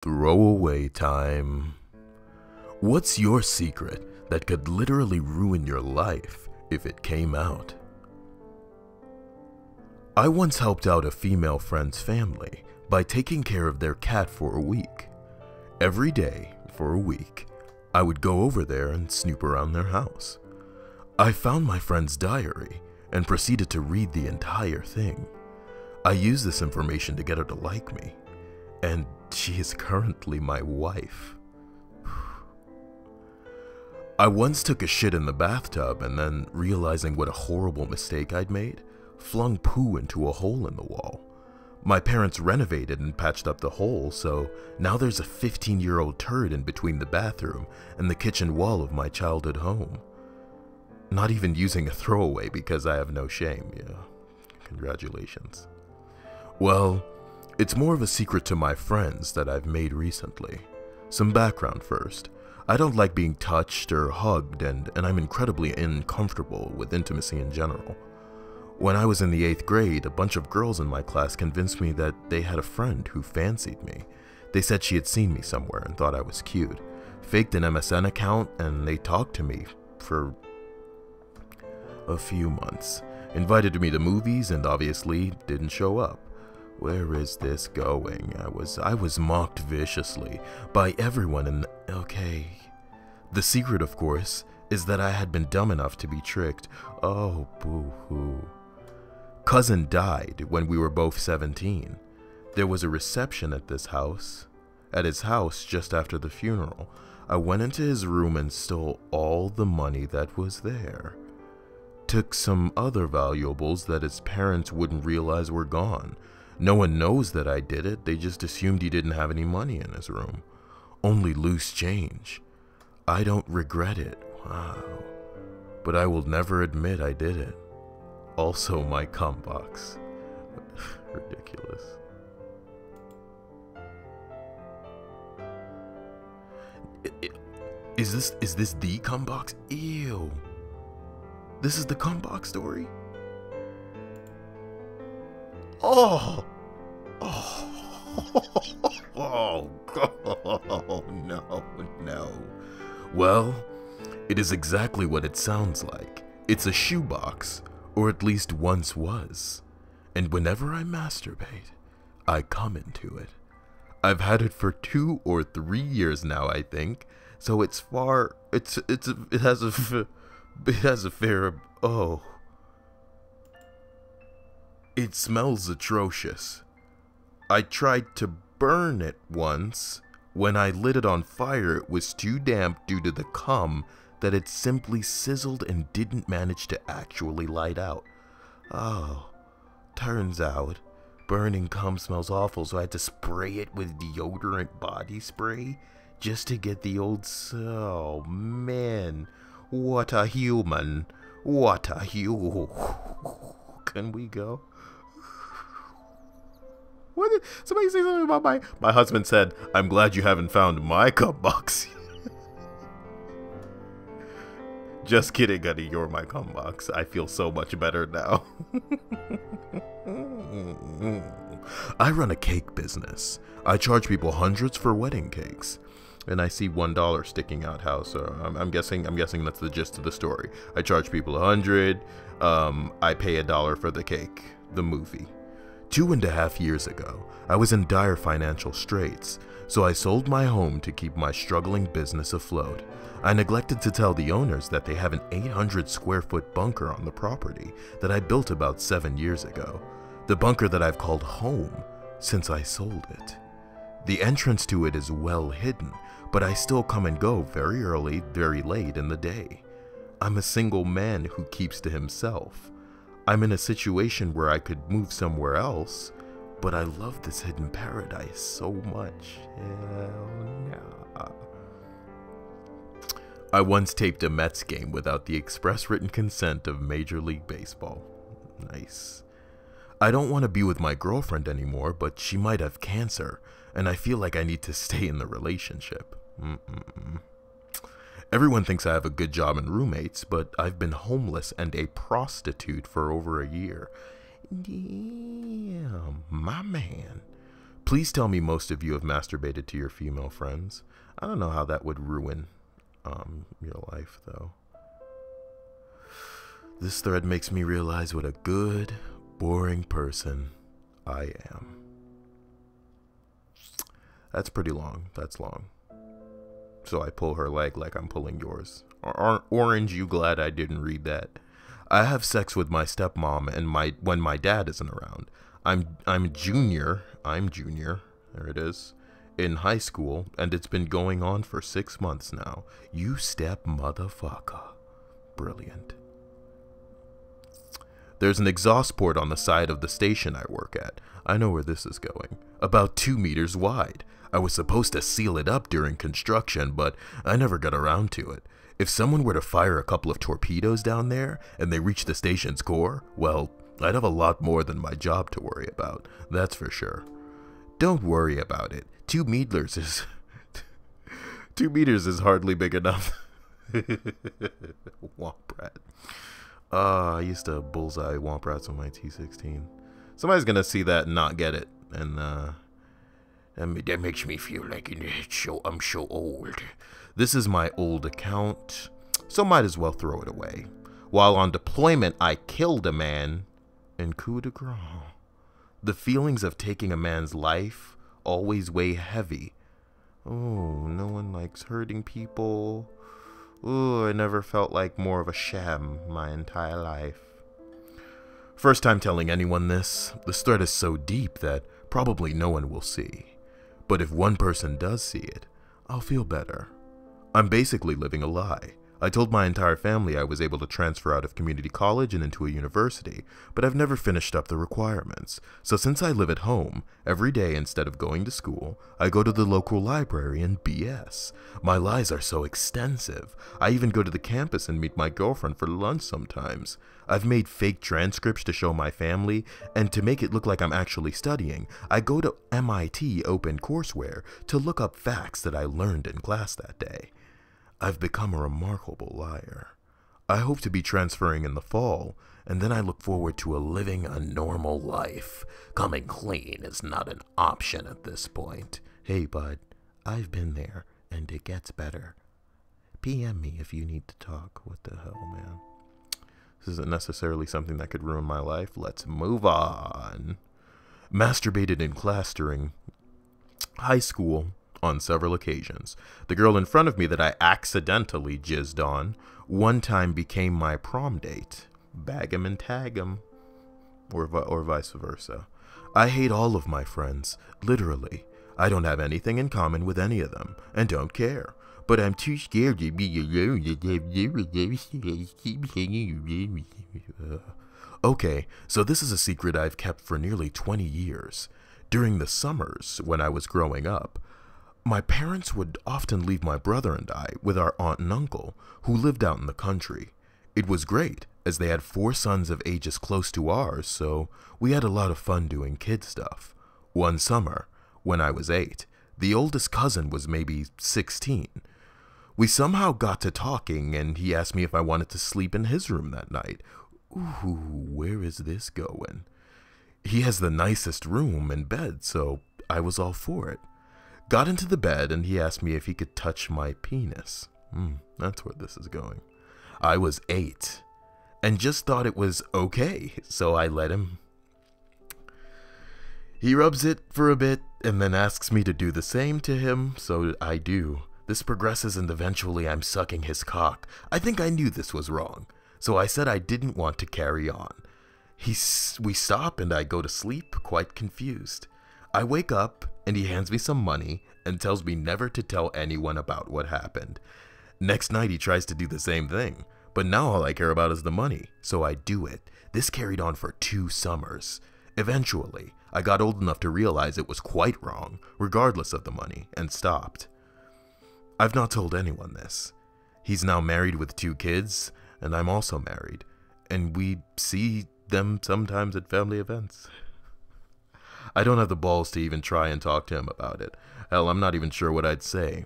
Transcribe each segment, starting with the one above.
Throwaway time. What's your secret that could literally ruin your life if it came out? I once helped out a female friend's family by taking care of their cat for a week. Every day, for a week, I would go over there and snoop around their house. I found my friend's diary and proceeded to read the entire thing. I used this information to get her to like me, and she is currently my wife. I once took a shit in the bathtub and then, realizing what a horrible mistake I'd made, flung poo into a hole in the wall. My parents renovated and patched up the hole, so now there's a 15-year-old turd in between the bathroom and the kitchen wall of my childhood home. Not even using a throwaway because I have no shame, yeah. Congratulations. Well, it's more of a secret to my friends that I've made recently. Some background first. I don't like being touched or hugged, and I'm incredibly uncomfortable with intimacy in general. When I was in the 8th grade, a bunch of girls in my class convinced me that they had a friend who fancied me. They said she had seen me somewhere and thought I was cute, faked an MSN account, and they talked to me for a few months. Invited me to movies and obviously didn't show up. Where is this going? I was mocked viciously by everyone, and okay. The secret, of course, is that I had been dumb enough to be tricked. Oh, boo-hoo. Cousin died when we were both 17. There was a reception at his house just after the funeral. I went into his room and stole all the money that was there. Took some other valuables that his parents wouldn't realize were gone. No one knows that I did it, they just assumed he didn't have any money in his room. Only loose change. I don't regret it, wow. But I will never admit I did it. Also my Cumbox. Ridiculous. Is this the Cumbox? Ew. This is the Cumbox story? Oh! Oh, no. Well, it is exactly what it sounds like. It's a shoebox, or at least once was. And whenever I masturbate, I come into it. I've had it for 2 or 3 years now, I think. So it has a fair, oh. It smells atrocious. I tried to burn it once. When I lit it on fire, it was too damp due to the cum that it simply sizzled and didn't manage to actually light out. Oh, turns out burning cum smells awful, so I had to spray it with deodorant body spray just to get the old, oh man, what a human, what a Can we go? What did somebody say something about my husband said, I'm glad you haven't found my Cumbox. Just kidding, honey, you're my Cumbox. I feel so much better now. I run a cake business. I charge people hundreds for wedding cakes. And I see $1 sticking out how, so I'm guessing that's the gist of the story. I charge people 100, I pay $1 for the cake, the movie. 2.5 years ago, I was in dire financial straits, so I sold my home to keep my struggling business afloat. I neglected to tell the owners that they have an 800 square foot bunker on the property that I built about 7 years ago. The bunker that I've called home since I sold it. The entrance to it is well hidden, but I still come and go very early, very late in the day. I'm a single man who keeps to himself. I'm in a situation where I could move somewhere else, but I love this hidden paradise so much. Hell nah. I once taped a Mets game without the express written consent of Major League Baseball. Nice. I don't want to be with my girlfriend anymore, but she might have cancer, and I feel like I need to stay in the relationship. Everyone thinks I have a good job and roommates, but I've been homeless and a prostitute for over a year. Damn, my man. Please tell me most of you have masturbated to your female friends. I don't know how that would ruin your life, though. This thread makes me realize what a good, boring person I am. That's pretty long. That's long. So I pull her leg like I'm pulling yours. Orange, you glad I didn't read that? I have sex with my stepmom and when my dad isn't around. I'm junior. There it is. In high school, and it's been going on for 6 months now. You step motherfucker. Brilliant. There's an exhaust port on the side of the station I work at. I know where this is going. About 2 meters wide. I was supposed to seal it up during construction, but I never got around to it. If someone were to fire a couple of torpedoes down there and they reach the station's core, well, I'd have a lot more than my job to worry about. That's for sure. Don't worry about it. 2 meters is 2 meters is hardly big enough. Womp rat. I used to bullseye womp rats on my T16. Somebody's gonna see that and not get it, and that makes me feel like I'm so old. This is my old account, so might as well throw it away. While on deployment, I killed a man in coup de grace. The feelings of taking a man's life always weigh heavy. Oh, no one likes hurting people. Oh, I never felt like more of a sham my entire life. First time telling anyone this. This thread is so deep that probably no one will see. But if one person does see it, I'll feel better. I'm basically living a lie. I told my entire family I was able to transfer out of community college and into a university, but I've never finished up the requirements. So since I live at home, every day instead of going to school, I go to the local library and BS. My lies are so extensive. I even go to the campus and meet my girlfriend for lunch sometimes. I've made fake transcripts to show my family, and to make it look like I'm actually studying, I go to MIT OpenCourseWare to look up facts that I learned in class that day. I've become a remarkable liar. I hope to be transferring in the fall, and then I look forward to living a normal life. Coming clean is not an option at this point. Hey bud, I've been there, and it gets better. PM me if you need to talk. What the hell, man? This isn't necessarily something that could ruin my life. Let's move on. Masturbated in class during high school on several occasions. The girl in front of me that I accidentally jizzed on one time became my prom date. Bag 'em and tag 'em. Or vice versa. I hate all of my friends. Literally. I don't have anything in common with any of them, and don't care. But I'm too scared to be alone. Okay, so this is a secret I've kept for nearly 20 years. During the summers, when I was growing up, my parents would often leave my brother and I with our aunt and uncle, who lived out in the country. It was great, as they had 4 sons of ages close to ours, so we had a lot of fun doing kid stuff. One summer, when I was 8, the oldest cousin was maybe 16. We somehow got to talking, and he asked me if I wanted to sleep in his room that night. Ooh, where is this going? He has the nicest room and bed, so I was all for it. Got into the bed, and he asked me if he could touch my penis. That's where this is going. I was 8, and just thought it was okay, so I let him. He rubs it for a bit, and then asks me to do the same to him, so I do. This progresses, and eventually I'm sucking his cock. I think I knew this was wrong, so I said I didn't want to carry on. We stop, and I go to sleep, quite confused. I wake up, and he hands me some money and tells me never to tell anyone about what happened. Next night he tries to do the same thing, but now all I care about is the money, so I do it. This carried on for 2 summers. Eventually, I got old enough to realize it was quite wrong, regardless of the money, and stopped. I've not told anyone this. He's now married with 2 kids, and I'm also married, and we see them sometimes at family events. I don't have the balls to even try and talk to him about it. Hell, I'm not even sure what I'd say.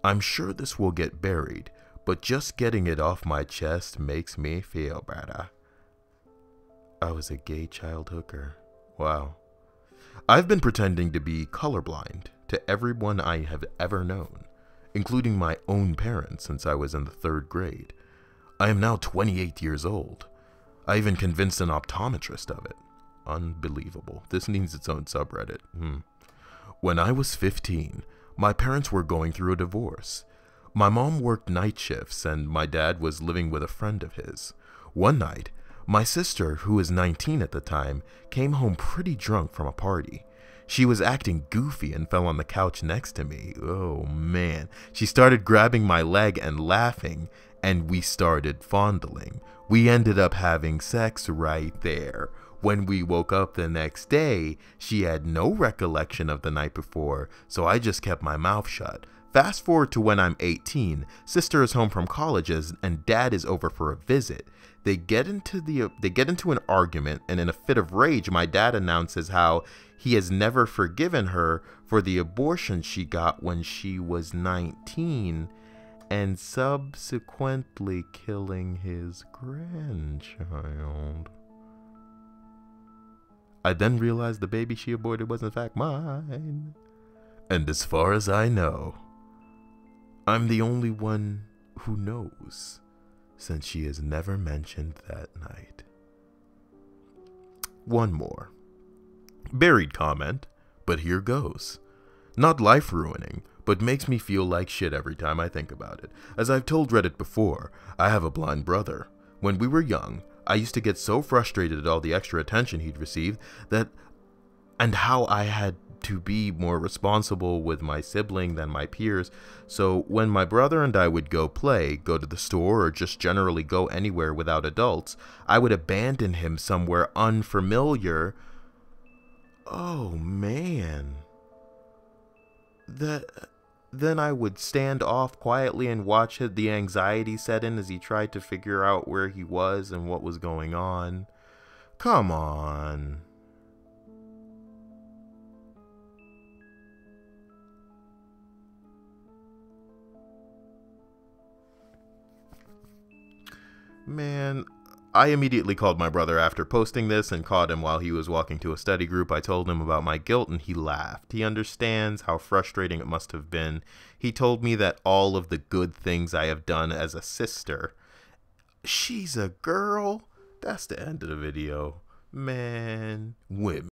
I'm sure this will get buried, but just getting it off my chest makes me feel better. I was a gay child hooker. Wow. I've been pretending to be colorblind to everyone I have ever known, including my own parents since I was in the 3rd grade. I am now 28 years old. I even convinced an optometrist of it. Unbelievable. This needs its own subreddit. When I was 15, my parents were going through a divorce. My mom worked night shifts and my dad was living with a friend of his. One night, my sister, who was 19 at the time, came home pretty drunk from a party. She was acting goofy and fell on the couch next to me. Oh man. She started grabbing my leg and laughing, and we started fondling. We ended up having sex right there. When we woke up the next day, she had no recollection of the night before, so I just kept my mouth shut. Fast forward to when I'm 18, sister is home from college and dad is over for a visit. They get into an argument, and in a fit of rage, my dad announces how he has never forgiven her for the abortion she got when she was 19, and subsequently killing his grandchild. I then realized the baby she aborted was in fact mine. And as far as I know, I'm the only one who knows, since she has never mentioned that night. One more. Buried comment, but here goes. Not life-ruining, but makes me feel like shit every time I think about it. As I've told Reddit before, I have a blind brother. When we were young, I used to get so frustrated at all the extra attention he'd received and how I had to be more responsible with my sibling than my peers. So when my brother and I would go play, go to the store, or just generally go anywhere without adults, I would abandon him somewhere unfamiliar. Oh man. Then I would stand off quietly and watch the anxiety set in as he tried to figure out where he was and what was going on. Come on. Man, I immediately called my brother after posting this and caught him while he was walking to a study group. I told him about my guilt and he laughed. He understands how frustrating it must have been. He told me that all of the good things I have done as a sister. She's a girl? That's the end of the video. Man, women.